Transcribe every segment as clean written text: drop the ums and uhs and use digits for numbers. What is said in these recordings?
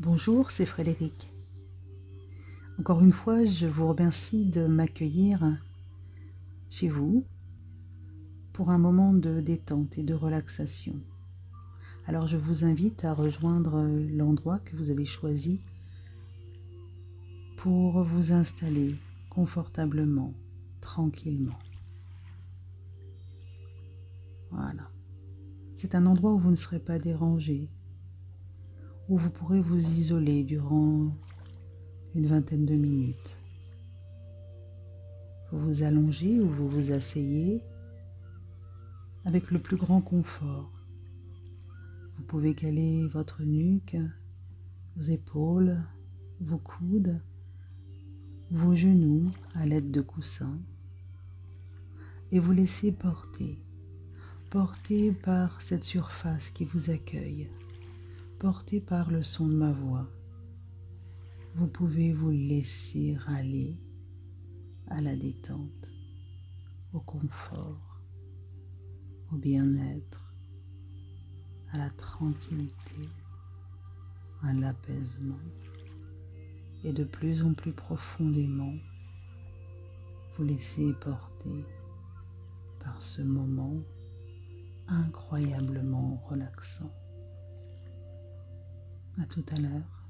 Bonjour, c'est Frédéric. Encore une fois, je vous remercie de m'accueillir chez vous pour un moment de détente et de relaxation. Alors je vous invite à rejoindre l'endroit que vous avez choisi pour vous installer confortablement, tranquillement. Voilà. C'est un endroit où vous ne serez pas dérangé, où vous pourrez vous isoler durant une vingtaine de minutes. Vous vous allongez ou vous vous asseyez avec le plus grand confort. Vous pouvez caler votre nuque, vos épaules, vos coudes, vos genoux à l'aide de coussins et vous laisser porter par cette surface qui vous accueille, porté par le son de ma voix. Vous pouvez vous laisser aller à la détente, au confort, au bien-être, à la tranquillité, à l'apaisement et de plus en plus profondément vous laisser porter par ce moment incroyablement relaxant. À tout à l'heure.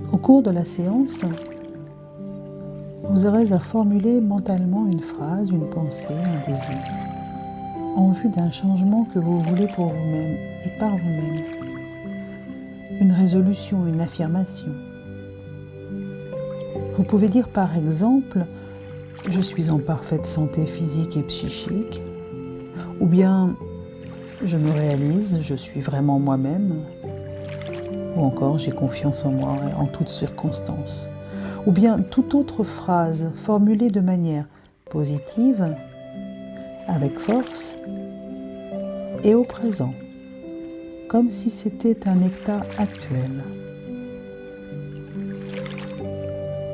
Au cours de la séance, vous aurez à formuler mentalement une phrase, une pensée, un désir, en vue d'un changement que vous voulez pour vous-même et par vous-même. Une résolution, une affirmation. Vous pouvez dire par exemple « Je suis en parfaite santé physique et psychique » ou bien « Je me réalise, je suis vraiment moi-même » ou encore « J'ai confiance en moi en toutes circonstances » ou bien toute autre phrase formulée de manière positive, avec force et au présent, comme si c'était un état actuel.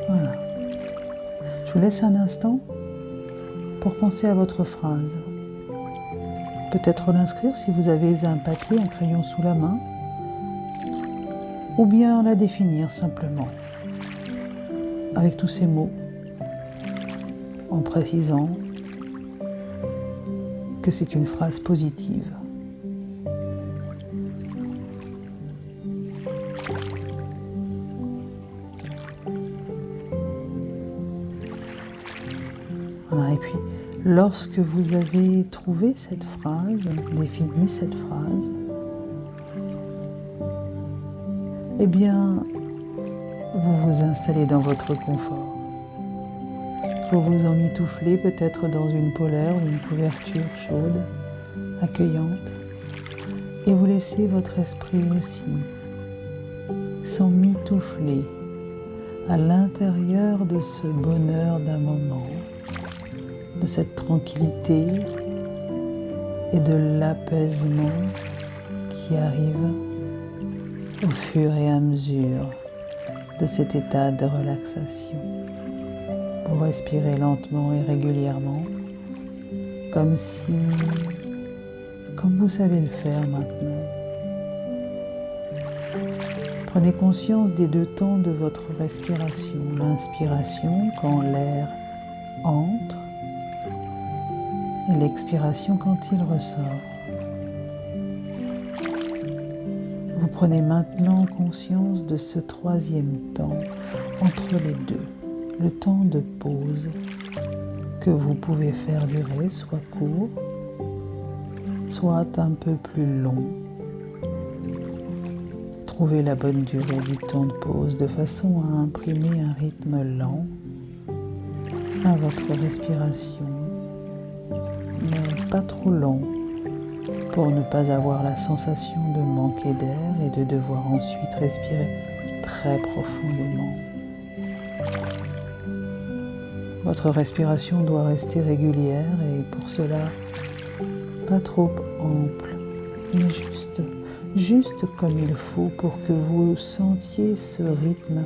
Voilà. Je vous laisse un instant pour penser à votre phrase. Peut-être l'inscrire si vous avez un papier, un crayon sous la main, ou bien la définir simplement, avec tous ces mots, en précisant que c'est une phrase positive. Voilà, et puis, lorsque vous avez trouvé cette phrase, défini cette phrase, eh bien, vous vous installez dans votre confort. Vous vous emmitouflez peut-être dans une polaire ou une couverture chaude, accueillante, et vous laissez votre esprit aussi s'emmitoufler à l'intérieur de ce bonheur d'un moment, de cette tranquillité et de l'apaisement qui arrive au fur et à mesure de cet état de relaxation. Vous respirez lentement et régulièrement, comme vous savez le faire maintenant. Prenez conscience des deux temps de votre respiration. L'inspiration quand l'air entre et l'expiration quand il ressort. Vous prenez maintenant conscience de ce troisième temps entre les deux, le temps de pause que vous pouvez faire durer soit court, soit un peu plus long. Trouvez la bonne durée du temps de pause de façon à imprimer un rythme lent à votre respiration, mais pas trop long pour ne pas avoir la sensation de manquer d'air et de devoir ensuite respirer très profondément. Votre respiration doit rester régulière et pour cela, pas trop ample mais juste comme il faut pour que vous sentiez ce rythme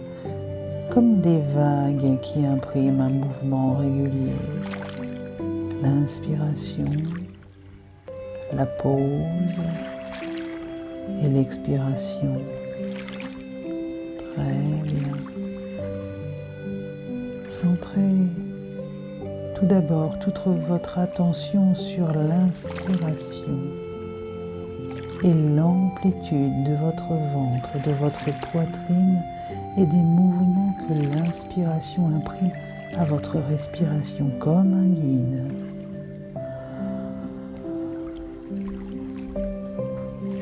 comme des vagues qui impriment un mouvement régulier. L'inspiration, la pause et l'expiration. Très bien. Centrez tout d'abord toute votre attention sur l'inspiration et l'amplitude de votre ventre et de votre poitrine et des mouvements que l'inspiration imprime à votre respiration comme un guide.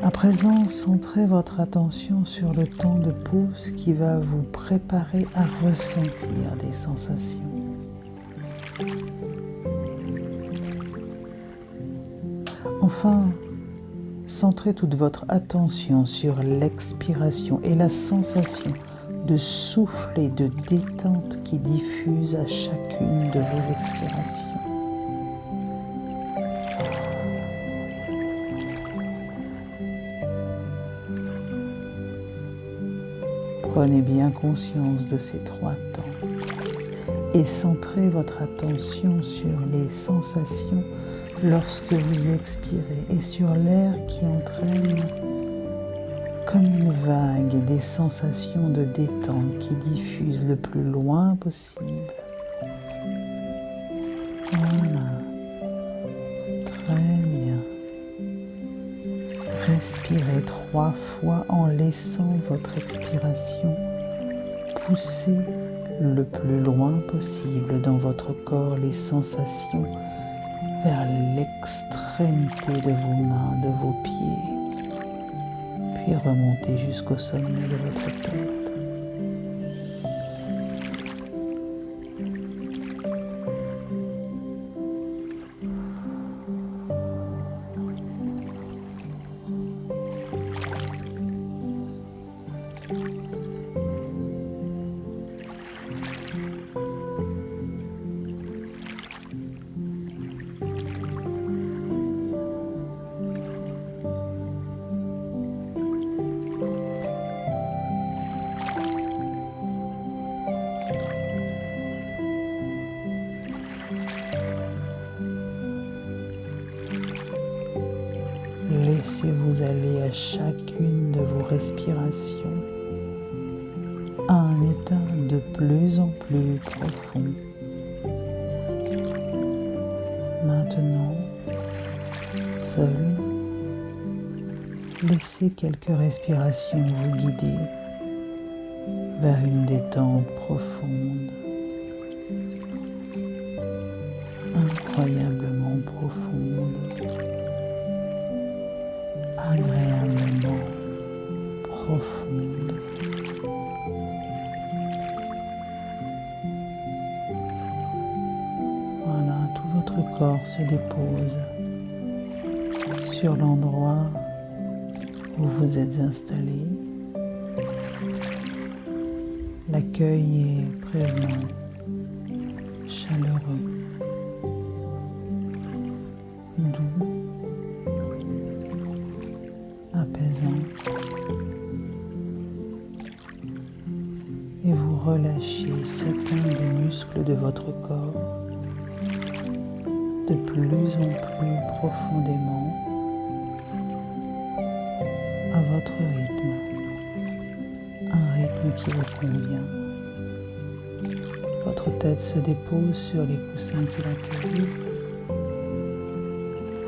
À présent, centrez votre attention sur le temps de pause qui va vous préparer à ressentir des sensations. Enfin, centrez toute votre attention sur l'expiration et la sensation de souffle et de détente qui diffuse à chacune de vos expirations. Prenez bien conscience de ces 3 temps et centrez votre attention sur les sensations lorsque vous expirez et sur l'air qui entraîne comme une vague des sensations de détente qui diffusent le plus loin possible. Voilà, très bien. Respirez 3 fois en laissant votre expiration pousser le plus loin possible dans votre corps les sensations vers l'extrémité de vos mains, de vos pieds, puis remontez jusqu'au sommet de votre tête. Laissez-vous aller à chacune de vos respirations à un état de plus en plus profond. Maintenant, seul, laissez quelques respirations vous guider vers une détente profonde, incroyablement profonde, agréablement profonde. Voilà, tout votre corps se dépose sur l'endroit où vous êtes installé. L'accueil est prévenant, chaleureux, doux, apaisant. Et vous relâchez chacun des muscles de votre corps de plus en plus profondément à votre rythme, un rythme qui vous convient. Votre tête se dépose sur les coussins qui l'accueillent,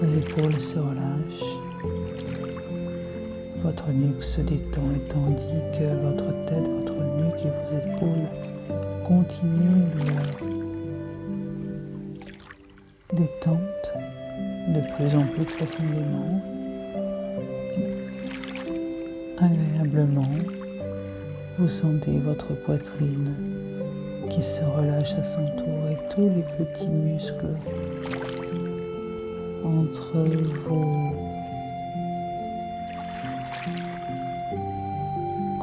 vos épaules se relâchent, votre nuque se détend et tandis que votre tête, votre nuque et vos épaules continuent leur détente de plus en plus profondément, agréablement, vous sentez votre poitrine qui se relâche à son tour et tous les petits muscles entre vos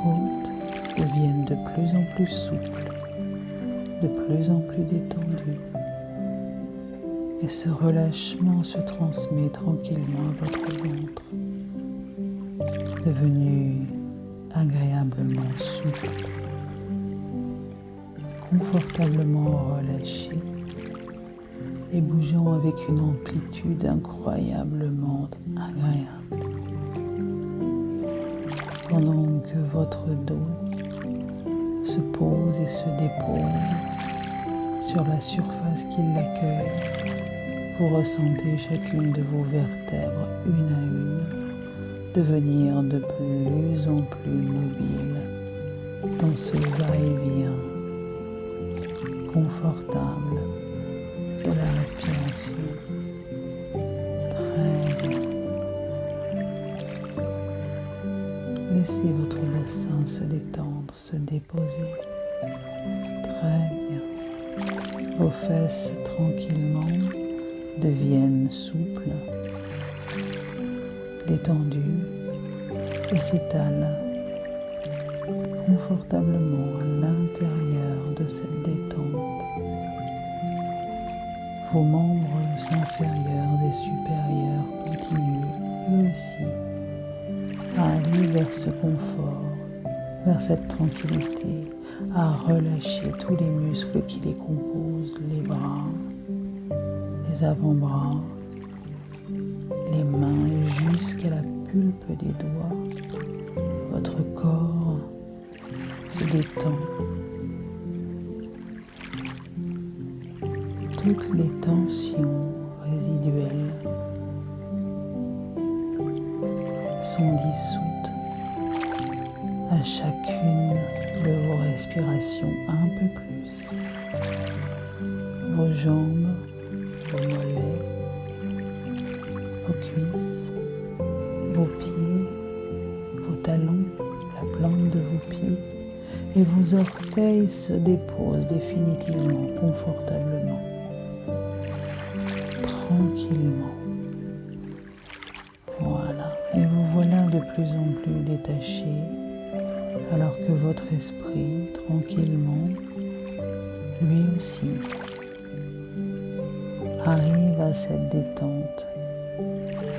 côtes deviennent de plus en plus souples, de plus en plus détendus. Et ce relâchement se transmet tranquillement à votre ventre, devenu agréablement souple, confortablement relâché et bougeant avec une amplitude incroyablement agréable. Pendant que votre dos se pose et se dépose sur la surface qui l'accueille, vous ressentez chacune de vos vertèbres une à une devenir de plus en plus mobile dans ce va-et-vient confortable de la respiration. Très bien. Laissez votre bassin se détendre, se déposer. Très bien. Vos fesses tranquillement deviennent souples, détendues et s'étalent confortablement à l'intérieur de cette détente. Vos membres inférieurs et supérieurs continuent, eux aussi, à aller vers ce confort, vers cette tranquillité, à relâcher tous les muscles qui les composent, les bras, les avant-bras, les mains jusqu'à la pulpe des doigts. Votre corps se détend. Toutes les tensions résiduelles sont dissoutes à chacune de vos respirations un peu plus. Vos jambes, vos mollets, vos cuisses, vos pieds, vos talons, la plante de vos pieds et vos orteils se déposent définitivement, confortablement, tranquillement. Voilà, et vous voilà de plus en plus détaché alors que votre esprit, tranquillement, lui aussi, arrive à cette détente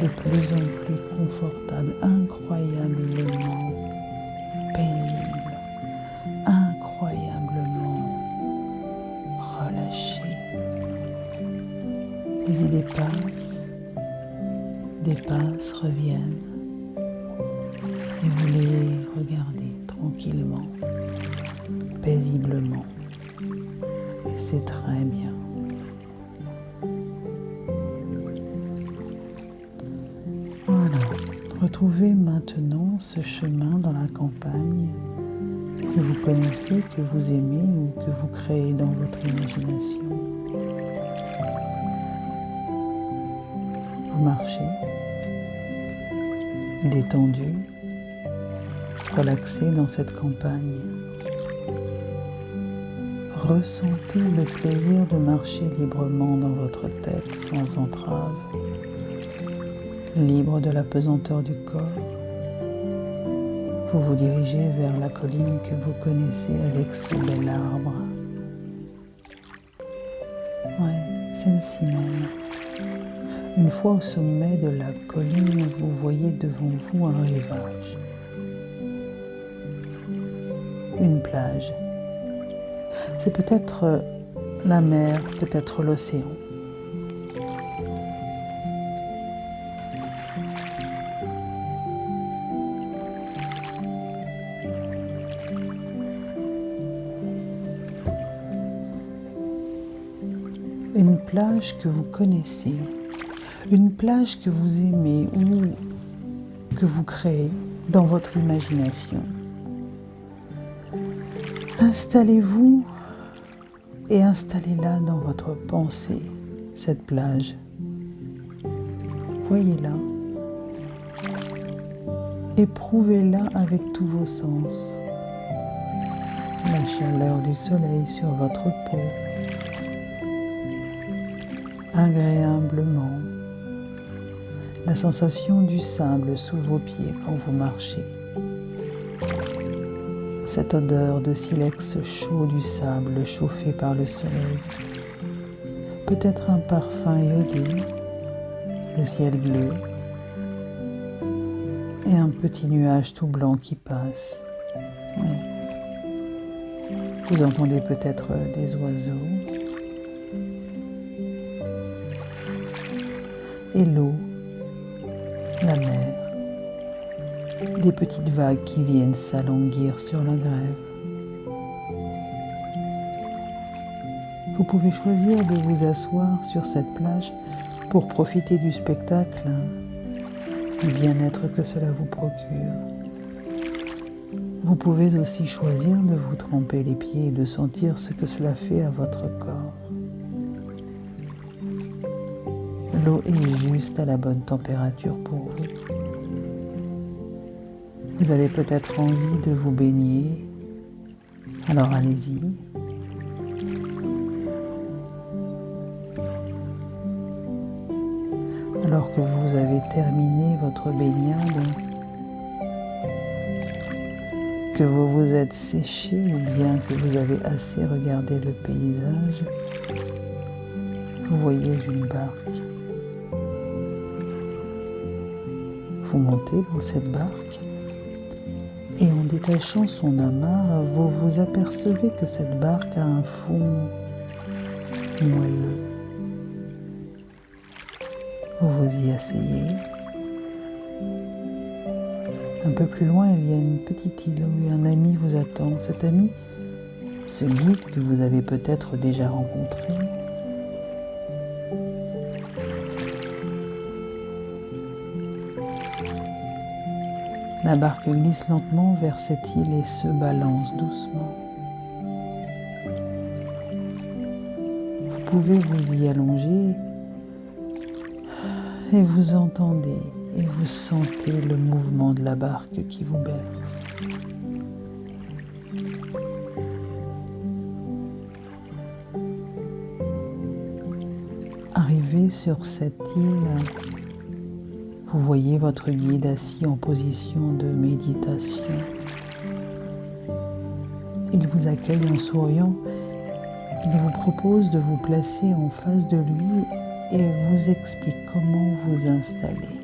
de plus en plus confortable, incroyablement paisible, incroyablement relâché. Les idées dépassent, reviennent et vous les regardez tranquillement, paisiblement et c'est très bien. Retrouvez maintenant ce chemin dans la campagne que vous connaissez, que vous aimez ou que vous créez dans votre imagination. Vous marchez, détendu, relaxé dans cette campagne. Ressentez le plaisir de marcher librement dans votre tête sans entrave. Libre de la pesanteur du corps, vous vous dirigez vers la colline que vous connaissez avec ce bel arbre. Ouais, celle-ci même. Une fois au sommet de la colline, vous voyez devant vous un rivage, une plage. C'est peut-être la mer, peut-être l'océan. Une plage que vous connaissez, une plage que vous aimez ou que vous créez dans votre imagination. Installez-vous et installez-la dans votre pensée, cette plage. Voyez-la, éprouvez-la avec tous vos sens. La chaleur du soleil sur votre peau, agréablement, la sensation du sable sous vos pieds quand vous marchez, cette odeur de silex chaud du sable chauffé par le soleil, peut-être un parfum iodé, le ciel bleu, et un petit nuage tout blanc qui passe. Oui. Vous entendez peut-être des oiseaux et l'eau, la mer, des petites vagues qui viennent s'alanguir sur la grève. Vous pouvez choisir de vous asseoir sur cette plage pour profiter du spectacle, du bien-être que cela vous procure. Vous pouvez aussi choisir de vous tremper les pieds et de sentir ce que cela fait à votre corps. L'eau est juste à la bonne température pour vous. Vous avez peut-être envie de vous baigner, alors allez-y. Alors que vous avez terminé votre baignade, que vous vous êtes séché ou bien que vous avez assez regardé le paysage, vous voyez une barque. Vous montez dans cette barque et en détachant son amarre, vous vous apercevez que cette barque a un fond moelleux. Vous vous y asseyez. Un peu plus loin, il y a une petite île où un ami vous attend. Cet ami, ce guide que vous avez peut-être déjà rencontré. La barque glisse lentement vers cette île et se balance doucement. Vous pouvez vous y allonger et vous entendez et vous sentez le mouvement de la barque qui vous berce. Arrivé sur cette île, vous voyez votre guide assis en position de méditation. Il vous accueille en souriant. Il vous propose de vous placer en face de lui et vous explique comment vous installer.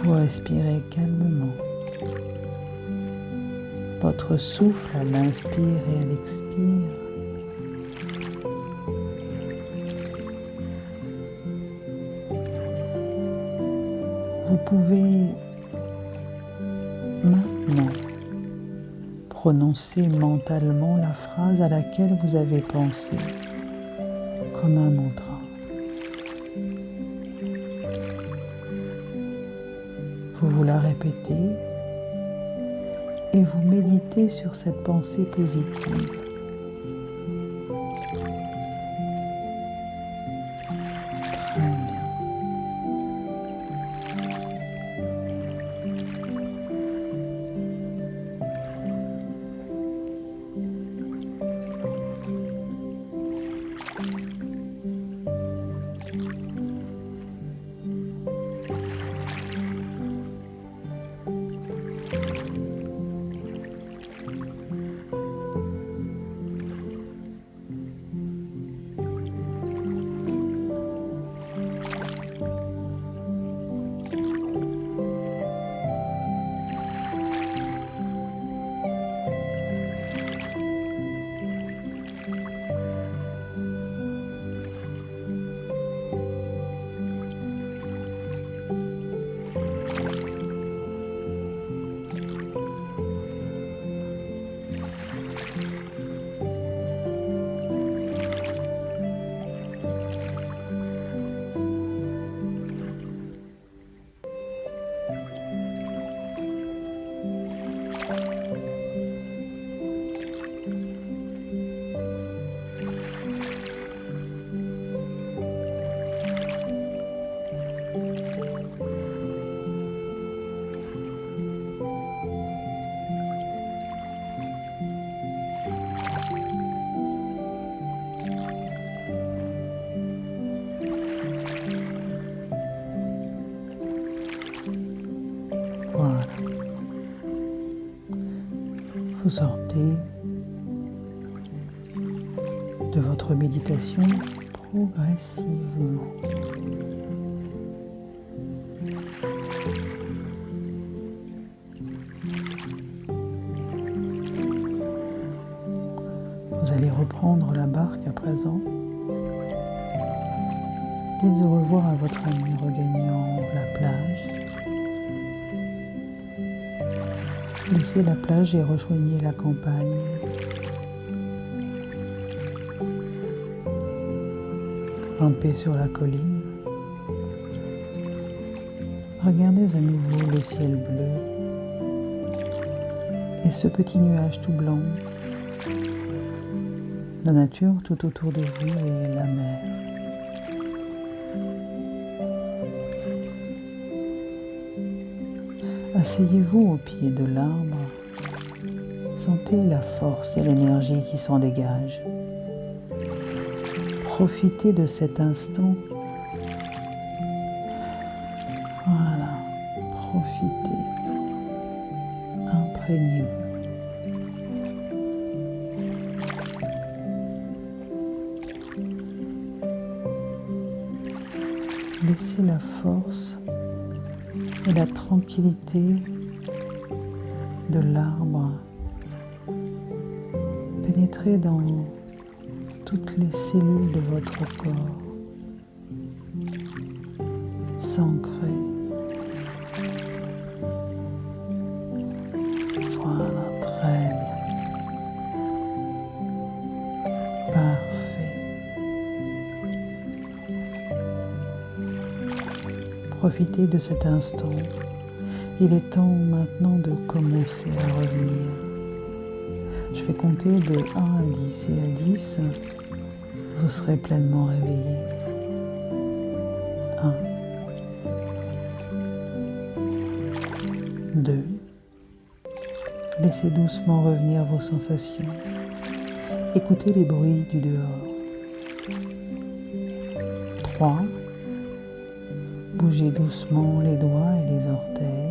Vous respirez calmement. Votre souffle à l'inspire et à l'expire. Vous pouvez maintenant prononcer mentalement la phrase à laquelle vous avez pensé, comme un mantra. Vous la répétez et vous méditez sur cette pensée positive. Très bien. Voilà. Vous sortez de votre méditation progressivement. présent. Dites au revoir à votre ami regagnant la plage. Laissez la plage et rejoignez la campagne. Grimpez sur la colline. Regardez à nouveau le ciel bleu et ce petit nuage tout blanc. La nature tout autour de vous et la mer. Asseyez-vous au pied de l'arbre. Sentez la force et l'énergie qui s'en dégagent. Profitez de cet instant. Voilà, profitez. Imprégnez-vous. Laissez la force et la tranquillité de l'arbre pénétrer dans toutes les cellules de votre corps, s'ancrer. Voilà, très bien. Parfait. Profitez de cet instant. Il est temps maintenant de commencer à revenir. Je vais compter de 1 à 10 et à 10, vous serez pleinement réveillé. 1, 2, laissez doucement revenir vos sensations. Écoutez les bruits du dehors. 3, bougez doucement les doigts et les orteils.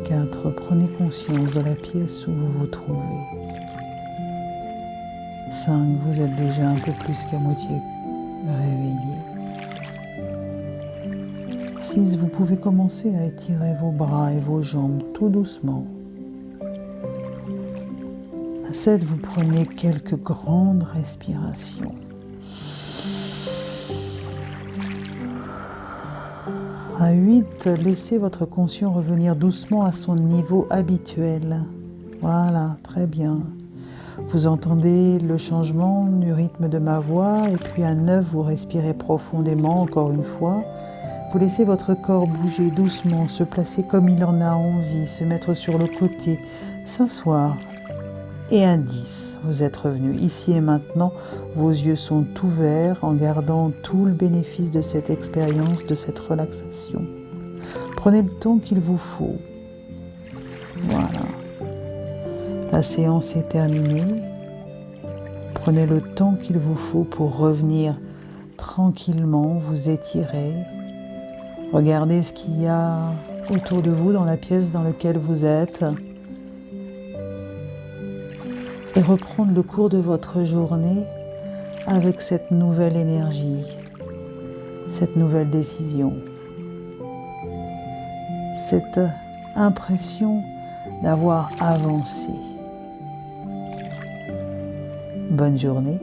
4. Prenez conscience de la pièce où vous vous trouvez. 5. Vous êtes déjà un peu plus qu'à moitié réveillé. 6. Vous pouvez commencer à étirer vos bras et vos jambes tout doucement. 7. Vous prenez quelques grandes respirations. À 8, laissez votre conscient revenir doucement à son niveau habituel. Voilà, très bien. Vous entendez le changement du rythme de ma voix et puis à 9, vous respirez profondément encore une fois. Vous laissez votre corps bouger doucement, se placer comme il en a envie, se mettre sur le côté, s'asseoir. Et à 10, vous êtes revenu ici et maintenant, vos yeux sont ouverts en gardant tout le bénéfice de cette expérience, de cette relaxation. Prenez le temps qu'il vous faut. Voilà. La séance est terminée. Prenez le temps qu'il vous faut pour revenir tranquillement, vous étirer. Regardez ce qu'il y a autour de vous dans la pièce dans laquelle vous êtes. Et reprendre le cours de votre journée avec cette nouvelle énergie, cette nouvelle décision, cette impression d'avoir avancé. Bonne journée.